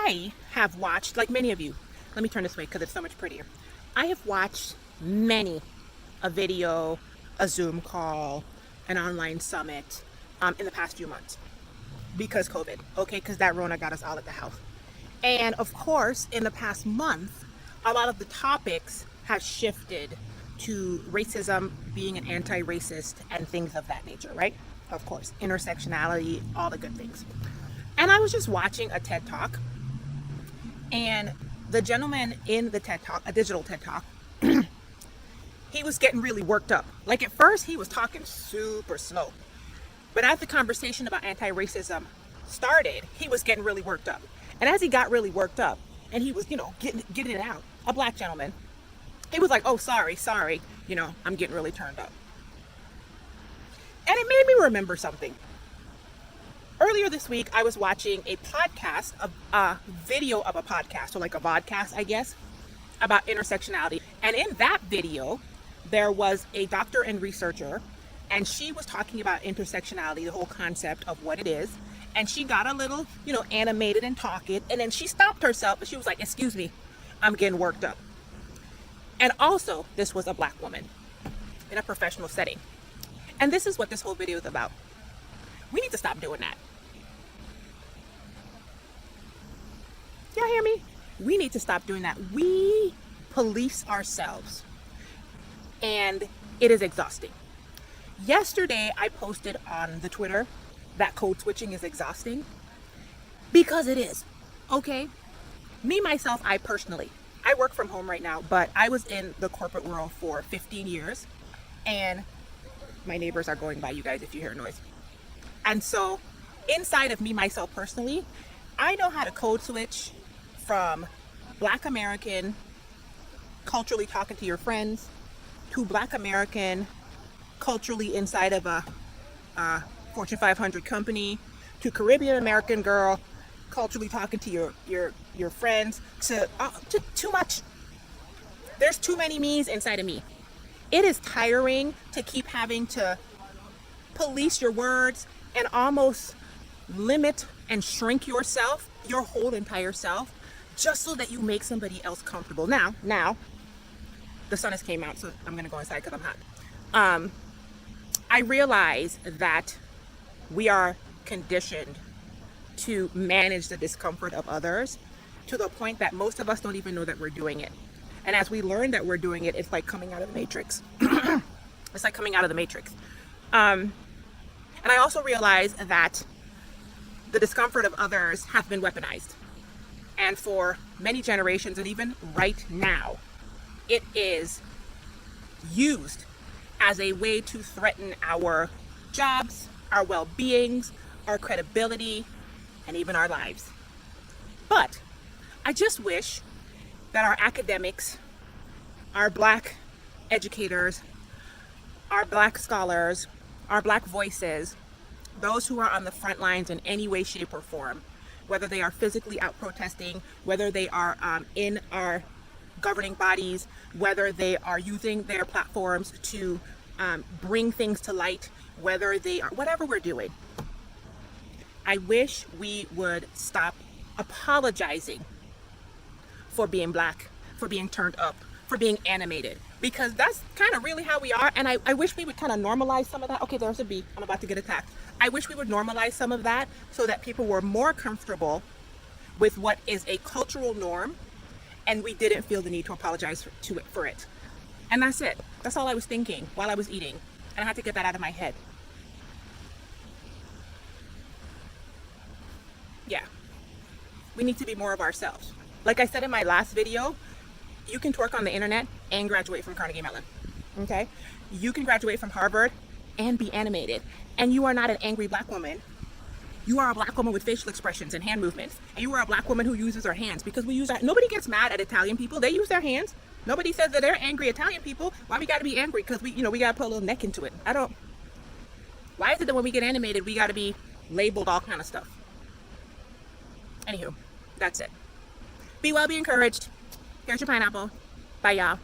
I have watched, like many of you, let me turn this way because it's so much prettier. I have watched many a video, a Zoom call, an online summit in the past few months because COVID, okay, because that Rona got us all at the house. And of course, in the past month, a lot of the topics have shifted to racism, being an anti-racist, and things of that nature, right? Of course, intersectionality, all the good things. And I was just watching a TED Talk, and the gentleman in the TED Talk, a digital TED Talk, he was getting really worked up. Like at first, he was talking super slow. But as the conversation about anti-racism started, he was getting really worked up. And as he got really worked up, and he was, getting it out, a black gentleman, he was like, oh, sorry, I'm getting really turned up. And it made me remember something. Earlier this week, I was watching a podcast, a video of a podcast, or like a vodcast, I guess, about intersectionality. And in that video, there was a doctor and researcher, and she was talking about intersectionality, the whole concept of what it is. And she got a little, animated and talking, and then she stopped herself, and she was like, excuse me, I'm getting worked up. And also, this was a black woman in a professional setting. And this is what this whole video is about. We need to stop doing that. Y'all hear me? We need to stop doing that. We police ourselves. And it is exhausting. Yesterday, I posted on the Twitter that code switching is exhausting. Because it is. Okay? Me, myself, I work from home right now, but I was in the corporate world for 15 years. And my neighbors are going by, you guys, if you hear noise. And so inside of me, myself personally, I know how to code switch from Black American, culturally talking to your friends, to Black American, culturally inside of a Fortune 500 company, to Caribbean American girl, culturally talking to your friends, to too much. There's too many me's inside of me. It is tiring to keep having to police your words and almost limit and shrink yourself, your whole entire self, just so that you make somebody else comfortable. Now, the sun has came out, so I'm gonna go inside because I'm hot. I realize that we are conditioned to manage the discomfort of others to the point that most of us don't even know that we're doing it. And as we learn that we're doing it, it's like coming out of the matrix. It's like coming out of the matrix. And I also realize that the discomfort of others has been weaponized. And for many generations, and even right now, it is used as a way to threaten our jobs, our well-beings, our credibility, and even our lives. But I just wish that our academics, our Black educators, our Black scholars, our Black voices, those who are on the front lines in any way, shape, or form, whether they are physically out protesting, whether they are in our governing bodies, whether they are using their platforms to bring things to light, whether they are, whatever we're doing, I wish we would stop apologizing for being Black, for being turned up, for being animated, because that's kind of really how we are. And I wish we would kind of normalize some of that. Okay, there's a bee. I'm about to get attacked. I wish we would normalize some of that so that people were more comfortable with what is a cultural norm, and we didn't feel the need to apologize for it. And that's it. That's all I was thinking while I was eating. And I had to get that out of my head. Yeah. We need to be more of ourselves. Like I said in my last video, you can twerk on the internet and graduate from Carnegie Mellon. Okay? You can graduate from Harvard and be animated. And you are not an angry Black woman. You are a Black woman with facial expressions and hand movements. And you are a Black woman who uses her hands, because we use our, nobody gets mad at Italian people. They use their hands. Nobody says that they're angry Italian people. Why we gotta be angry? Because we gotta put a little neck into it. Why is it that when we get animated, we gotta be labeled all kind of stuff? Anywho, that's it. Be well, be encouraged. Here's your pineapple. Bye, y'all.